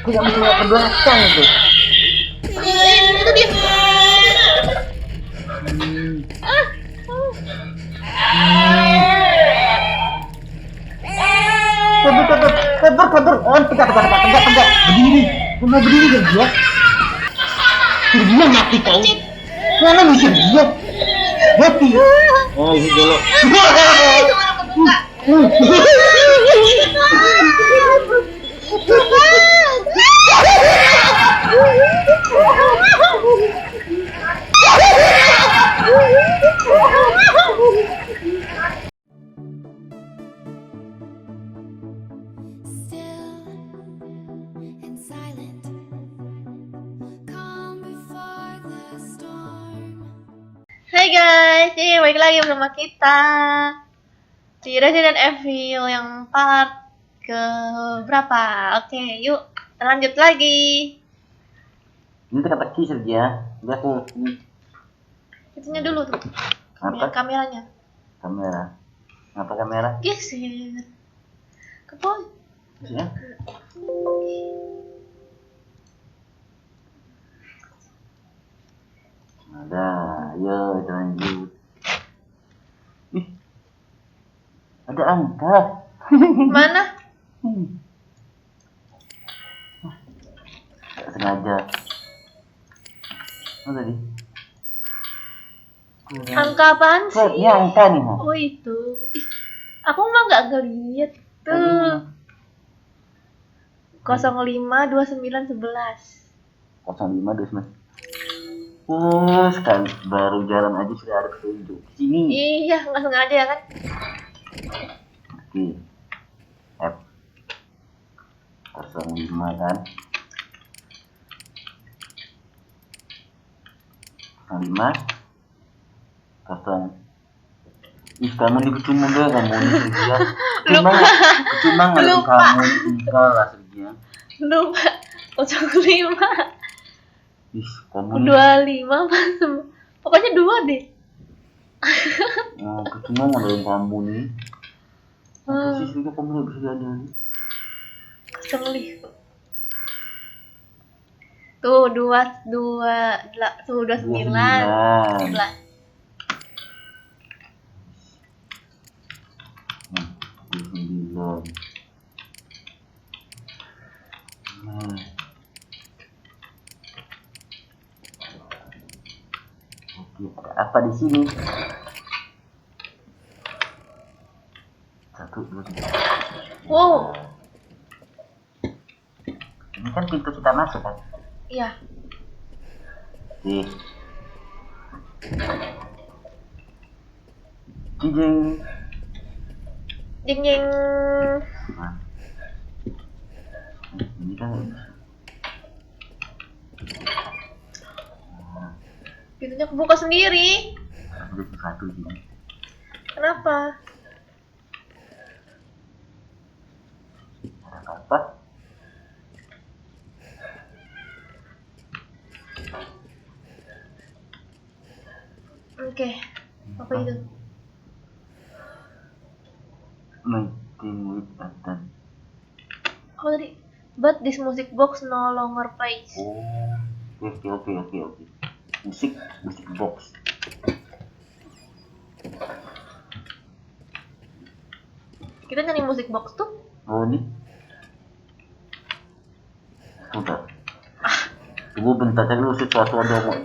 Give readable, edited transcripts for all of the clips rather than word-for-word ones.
Aku gak bisa lihat ke belakang itu. Itu dia. Kabur. Oh, tegak. Berdiri. Kau mau berdiri gak dia? Dia mati kau. Mana bisa dia? Mati. Oh, ini dulu. Hai guys, jadi balik lagi bersama kita di Resident Evil yang part ke berapa? Oke, yuk lanjut lagi. Ini kata kisah dia. Dia aku ini Itunya dulu tuh. apa? Kameranya. Kamera. Apa kamera? Geser. Ke poin. Maksudnya? Ada, ayo kita lanjut. Ih, ada angka. Mana? Gak sengaja. Apa tadi? Angka apaan sih? Ini angka nih. Oh itu. Ih, aku mah nggak ngeliat tuh. 052911. 0529. Sekali baru jalan aja sudah ada petunjuk di sini. Iya, nggak sengaja ya kan? Oke. F 05 kan? 05 Ih, kamu di percuma deh kamu ini Sergia. Percuma nggak kamu tinggal lah Sergia. Lupa. 05. Ih, kamu 25 mas. Pokoknya 2 deh. percuma ngadain kamu nih. Apa sih Sergia kamu nggak bisa diadain? Keselih. Tuh 29. Oke, apa di sini? 1, 2, 3. Wow. Ini kan pintu kita masuk kan? Iya. Oke. Jeng. Jeng. Nah. Ini kan Pintunya kebuka sendiri. ada satu sini. Kenapa? Ada apa? Oke. Apa itu? Meeting with Ethan. Apa tadi? But this music box no longer plays. Oh, oke. Musik box. Kita nyari musik box tuh. Oh ini. Bentar. Tunggu bentar cari dulu sesuatu ada mau.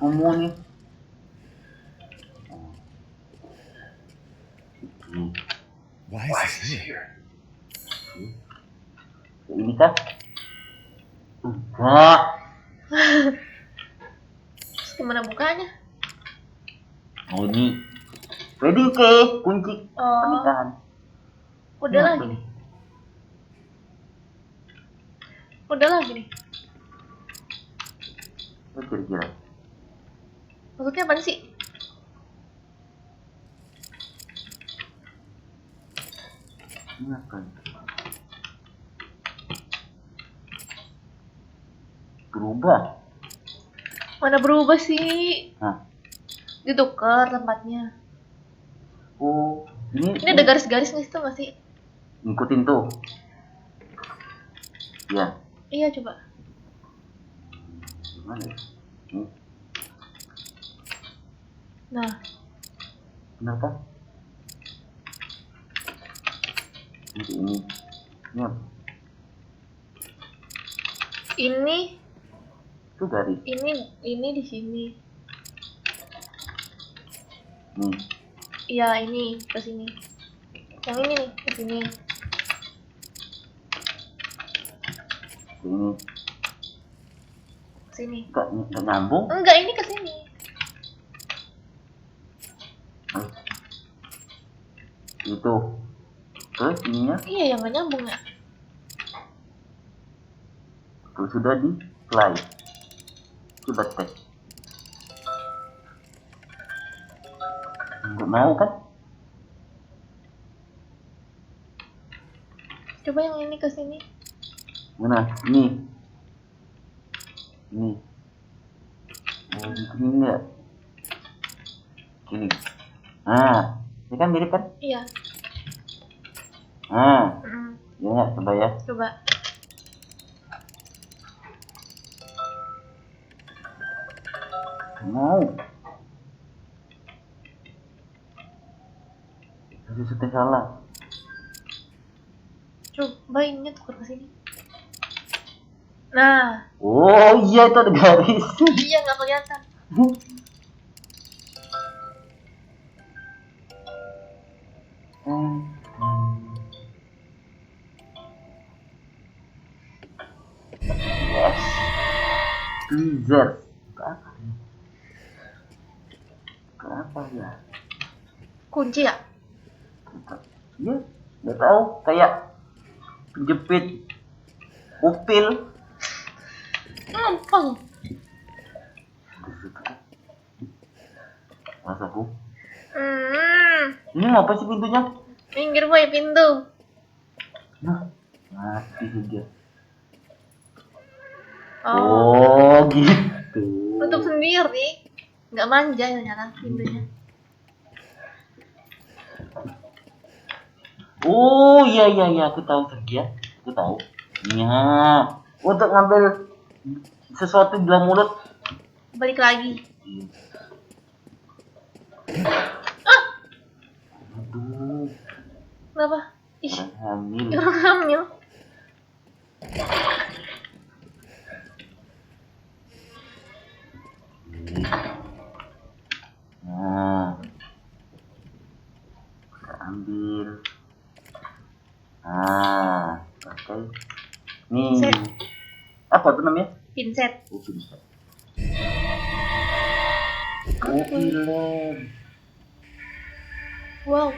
Kamu nih. Why is this here? Ini kan? Enggak. Terus gimana bukanya? Oh ini. Wedding cake, kunci pernikahan. Udah Ini lagi nih. Udah lagi nih. Apa kira-kira? Maksudnya apa sih? Ini apa? Berubah. Mana berubah sih? Hah? Ditukar tempatnya. Oh, ini ada garis-garis nih tuh masih. ngikutin tuh. Ya, Iya coba. gimana ya? Nih, Nah, benar kan? Ini. Ini apa? ini Itu garis. ini di sini. Nih, Iya, ini ke sini. Yang ini nih, ke sini. ini. Ke sini. Nggak nyambung. Enggak, ini ke sini. Itu. Terus ininya Iya, yang nggak nyambung ya. tuh sudah di play. Coba tes. Nggak mau kan? Coba yang ini ke sini. Mana? Ini. Ini. Oh, ini ya. Ini. Nah, ini kan mirip kan? Iya. Nah, Mm, ya nggak? Coba ya. coba. Mau. Masih sudah salah. Coba ini tuker ke sini. Nah, Oh iya itu ada garis. iya nggak kelihatan. Yes. Blizzard. Kenapa ya? Kunci ya? Ya, nggak tahu. Kayak penjepit upil. Gampang. Masa aku? Hmm, Ini apa sih pintunya? minggir boy pintu. Nah, mati saja. Oh, Oh gitu. tutup sendiri. Nggak manja ternyata pintunya. Oh iya iya iya, aku tahu tadi ya. Aku tahu. Ya, untuk ngambil sesuatu di dalam mulut. Balik lagi. Aduh, Kenapa? Ih, orang hamil. orang hamil. Nah, kita ambil. Nah, pakai. Nih, Set. apa tuh namanya? Pinset. Oh, bisa. Oh, film. Wow.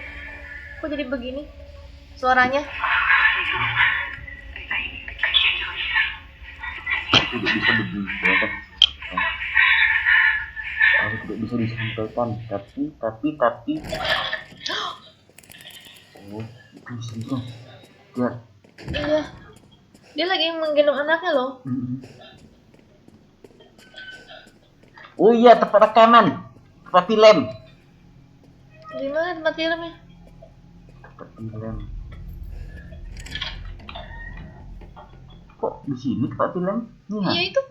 Kok jadi begini? Suaranya? Tidak bisa disampaikan. Aku tidak bisa disampaikan. Tapi. Oh, itu bisa. Lihat. Iya. Dia lagi menggendong anaknya loh. Oh iya, tempat rekaman, tempat film. Di mana tempat filmnya? Tempat film. Kok di sini tempat film? Ini Iya itu.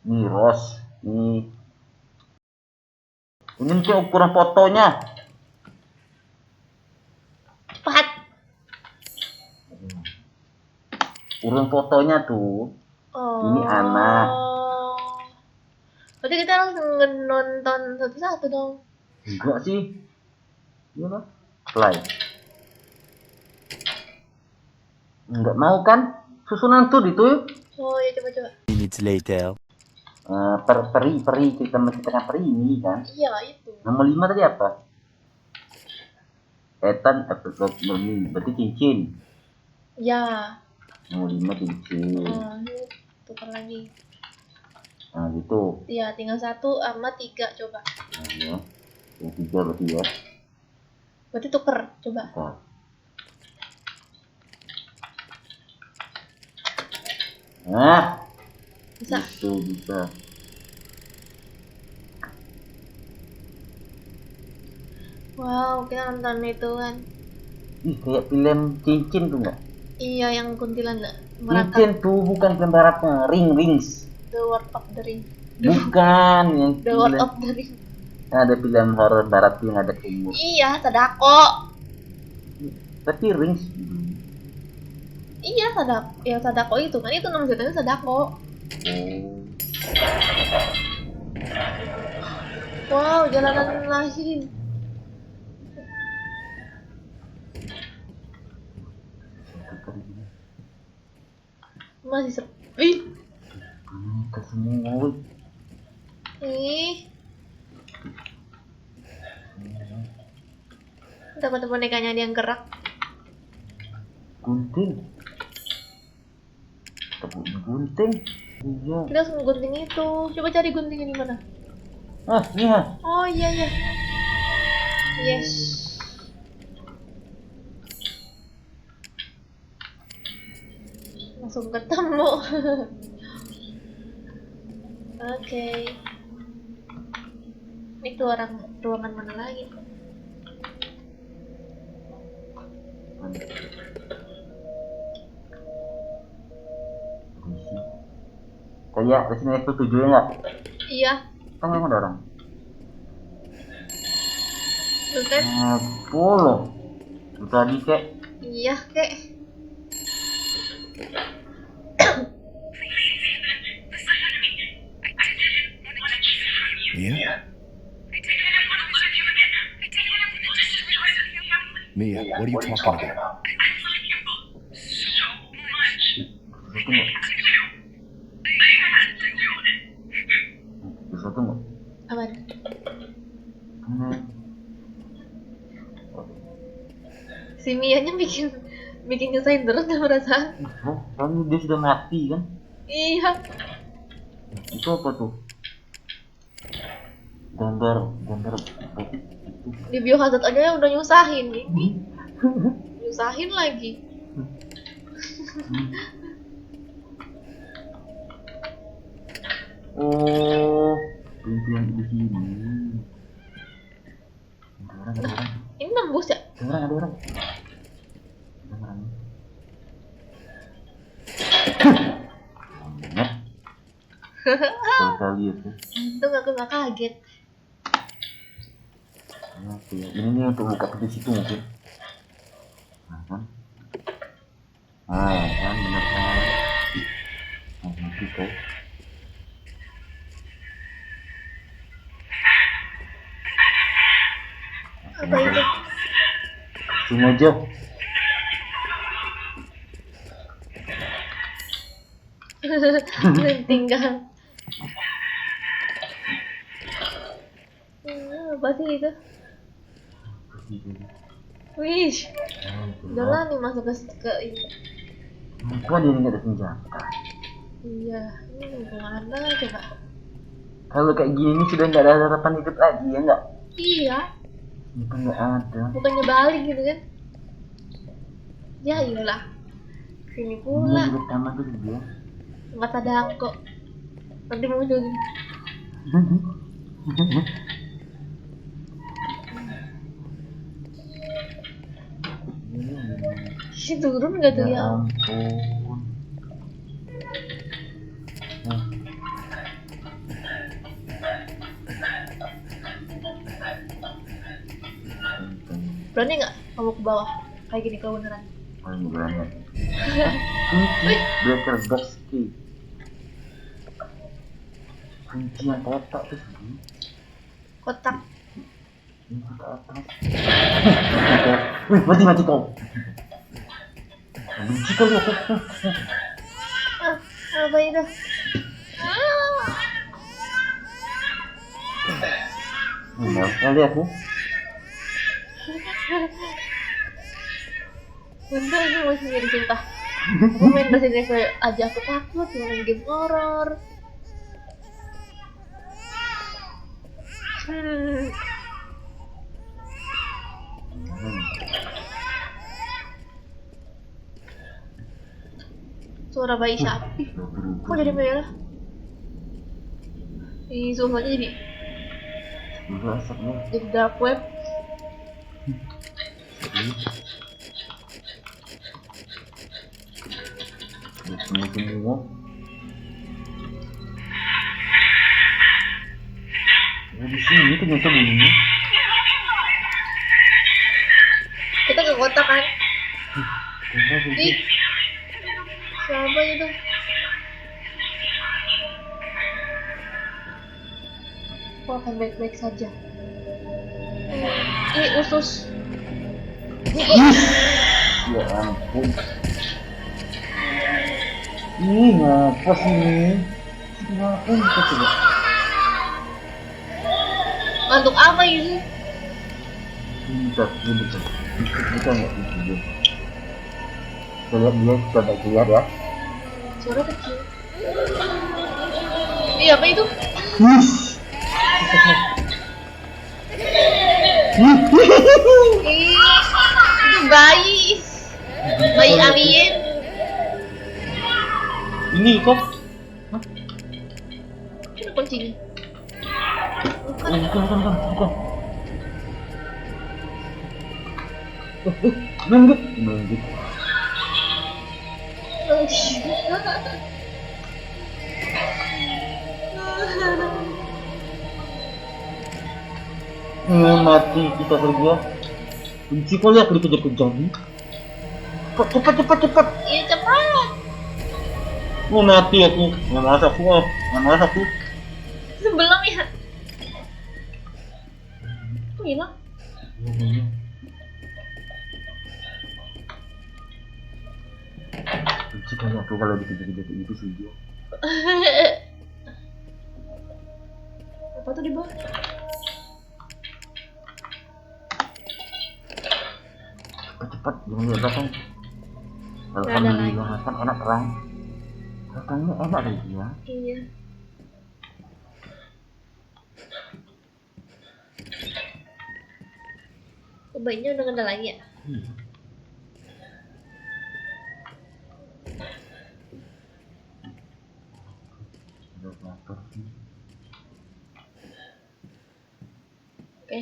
Nih Ros, nih. Ini mungkin ukuran fotonya. 4. Ukuran fotonya tuh. Oh. Ini anak. Berarti kita langsung nonton satu-satu dong. Enggak sih. Iya kan? Play. Enggak mau kan? Susunan tuh itu. Oh ya coba. Minutes later. Peri kita menceritakan peri ini kan. Iya itu. Nomor 5 tadi apa? Etan berarti cincin. Ya. Nomor 5 cincin. Ini tukar lagi. Nah gitu. Iya tinggal 1 sama 3 coba. Nah, ya. Yang 3 berarti ya. Berarti tuker coba. Nah. Nah, Bisa. itu bisa. Wow, kita nonton itu kan. Ih, kayak film cincin tuh nggak? Iya, yang kuntilanak Cincin merangkap tuh bukan film baratnya, rings. The World of the Ring. Bukan yang The World film. of the Ring. Ada film horor barat tuh yang ada kumur. Iya, Sadako. Tapi rings. Iya, Sadako. Ya, Sadako itu kan, itu nama ceritanya Sadako. Oh. Wow, jalanan lain. Masih sepi. Kesemua. Woi. Ih. Dapat bonekanya dia yang gerak. Gunting. Tepuk gunting. Iya. Kita harus gunting itu. Coba cari guntingnya di mana? Ah, iya. Oh iya iya. Yes. Langsung ketemu. Oke. Ini ruangan mana lagi? Kayak Resident Evil 7 ya nggak? Iya. Kan memang ada orang. Bukan? Polo. Tadi kek. Iya kek. Mia? Mia, what are you talking about? Bisa tunggu. Aman. Si Mianya bikin nyusahin terus dah perasaan. Soalnya dia sudah mati kan? Iya. Itu apa tuh? Gambar Di biohazard aja udah nyusahin ini. Nyusahin lagi. Oh, pintu yang di sini. Ada orang. Ini nembus ya? Ada orang. Sekali itu. Untung aku gak kaget. Oke, ini nih untuk buka pintu situ mungkin. Nah kan? Kan bener kan? Nah, nanti kok. Apa itu? Sini aja. Tinggal. Apa sih itu? Wih, udahlah nih masuk ke ini. Kan dia nggak ada senjata. Iya, ini kemana coba? Kalau kayak gini sudah nggak ada harapan hidup lagi ya nggak? Iya, Itu nggak ada. bukannya balik gitu kan? Ya iyalah, sini Ini pula. yang pertama tuh dia. Nggak Sadako. Nanti muncul gini. Ih, turun nggak tuh ya? Ampun. Berani nggak kamu ke bawah? Kayak gini kalau beneran. Oh, ini banyak. Breaker box key. Kunci yang kotak tuh segini. Kotak. Ini kotak atas. Wih, mati kau. Benci kali aku. Apa itu? Enggak kali aku. Bentar ini masih jadi sumpah. Aku main Resident Evil aja aku takut main game horror. Suara bayi sapi. Kok jadi merah? Ih, suaranya jadi Udah asapnya. dark web. Semua. Di sini ternyata bunyinya. Kita ke kota kan? Kenapa Ih, siapa itu? Aku akan baik-baik saja. Ini usus. Ya ampun. Ini ngapa sih ini? Kenapa kita coba? Untuk apa ini? Bentar. Kita nggak bisa. Kita lihat dia coba keluar ya. Suara kecil. Iya, apa itu? Ih, itu bayi. Bayi alien. Ini kok? Ini kuncinya. Bukan. Nunjuk. Mati kita kerja. Benci kali aku dikejar-kejar nih. Cepat. Iya, cepat. Mati aku. Nggak malas aku. Belum ya? Kok hilang? Benci kali aku kalau dikejar-kejar itu sih dia. Apa tuh di bawah? Cepat, jangan lihat belakang. Nggak ada lagi. Alhamdulillah, kan enak terang. Rasanya enak lagi ya. Iya. Oh, bayinya udah nggak ada lagi ya? Ada motor sih. Oke.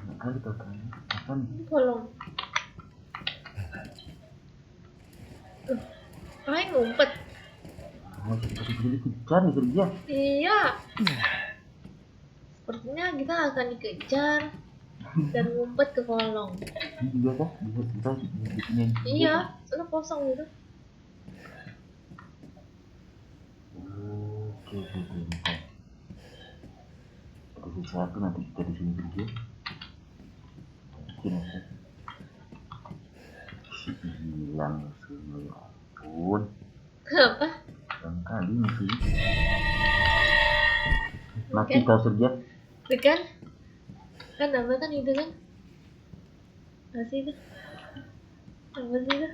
Enak kali katanya. Apa nih? Tolong. Ngapain ngumpet? Oh, seperti dikejar nih kerja. Iya. Sepertinya kita akan dikejar dan ngumpet ke kolong. Iya kah? Bisa bikinnya. Iya, soalnya kosong gitu. Oke. Ada sesuatu nanti kita di sini kerja. Mungkin apa? Hilang semua, ya ampun. Kenapa? Kali sih. Mati Oke. kau kerja. Kan? Kan apa kan itu kan? Apa sih itu? Apa sih itu?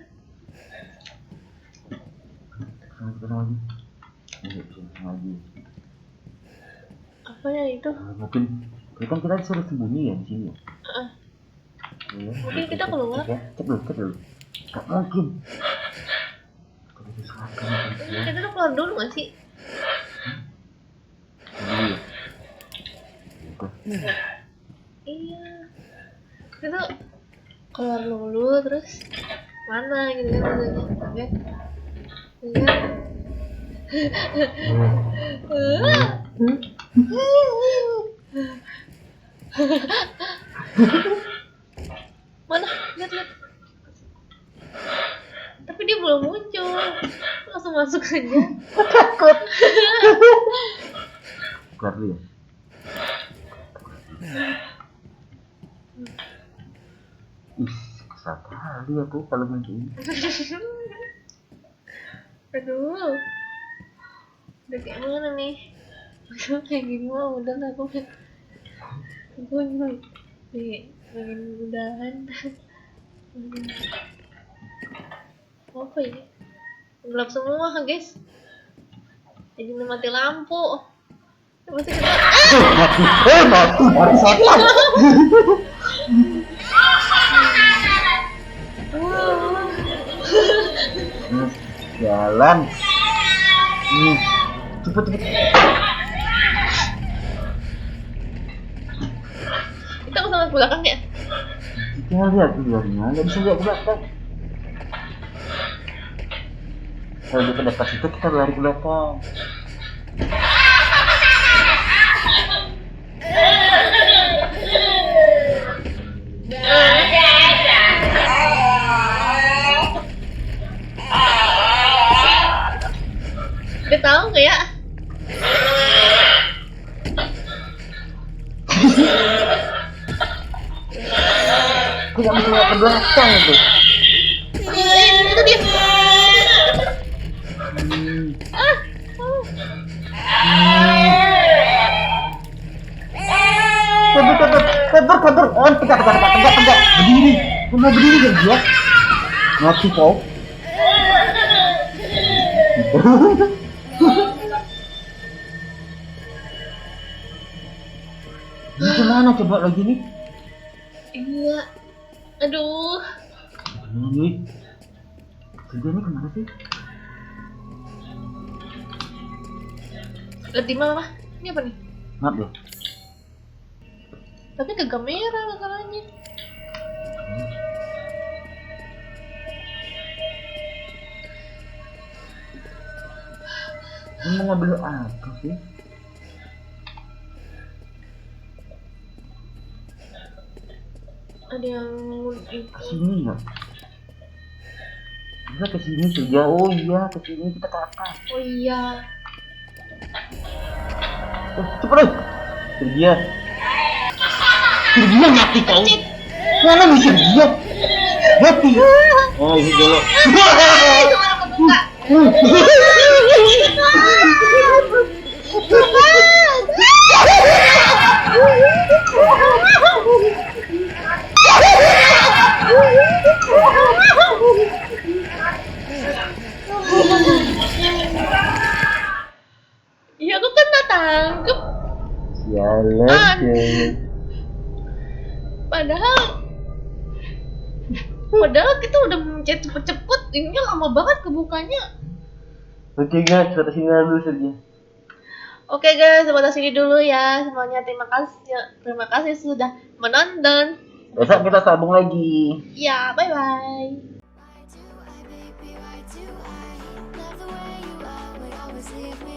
Sana lagi. Sana lagi. Apa ya itu? Mungkin kan kita disuruh sembunyi ya di sini. Ah, Ya, mungkin kita keluar. Cek dulu. Gak mungkin. Ada sesuatu ya. Kita tuh keluar dulu gak sih? Iya. Gitu. Iya. Kita keluar dulu terus mana gitu kan maksudnya. Iya. Mana? Lihat. Tapi dia belum muncul. Langsung masuk aja. Takut. Keluar dulu ya. Kesal kali aku kalau main ini. Aduh. Udah kayak mana nih? Udah kayak gini mah udah lah aku nih pengen udahan. Apa ini? Gelap semua guys. Jadi mati lampu. Masih kita Mati setan. Jalan. Cepet. ke belakang ya? Kita lihat luarnya, nggak bisa lihat ke belakang. Kalau dia dekat situ kita lari ke belakang. Dia tahu nggak ya? Aku nggak bisa lihat ke belakang itu. Itu dia. Kabur. Oh, tegak. Berdiri. Mau berdiri kan dia? Mati kau. Ini gimana coba lagi nih? Iya. Aduh. Ini. Kerjanya kemana sih? Lihat di mana? Ini apa nih? Maaf ya. Tapi ke kamera masalahnya. Ini mau ngambil apa sih? Ada yang Kesini nggak? Bisa kesini saja. Oh iya, kesini kita ke atas. Oh iya. Cepet deh. Dia mati kau. Mana bisa dia? Mati. Oh ini dulu. Iya, aku kan nggak tangkep. Sialan. Padahal kita udah mencet cepet-cepet, ini lama banget kebukanya. Oke guys, sampai sini dulu saja. Oke guys, sampai sini dulu ya semuanya. Terima kasih sudah menonton. Besok kita sambung lagi. Ya, bye bye. Why do I, baby, why do I love the way you always leave me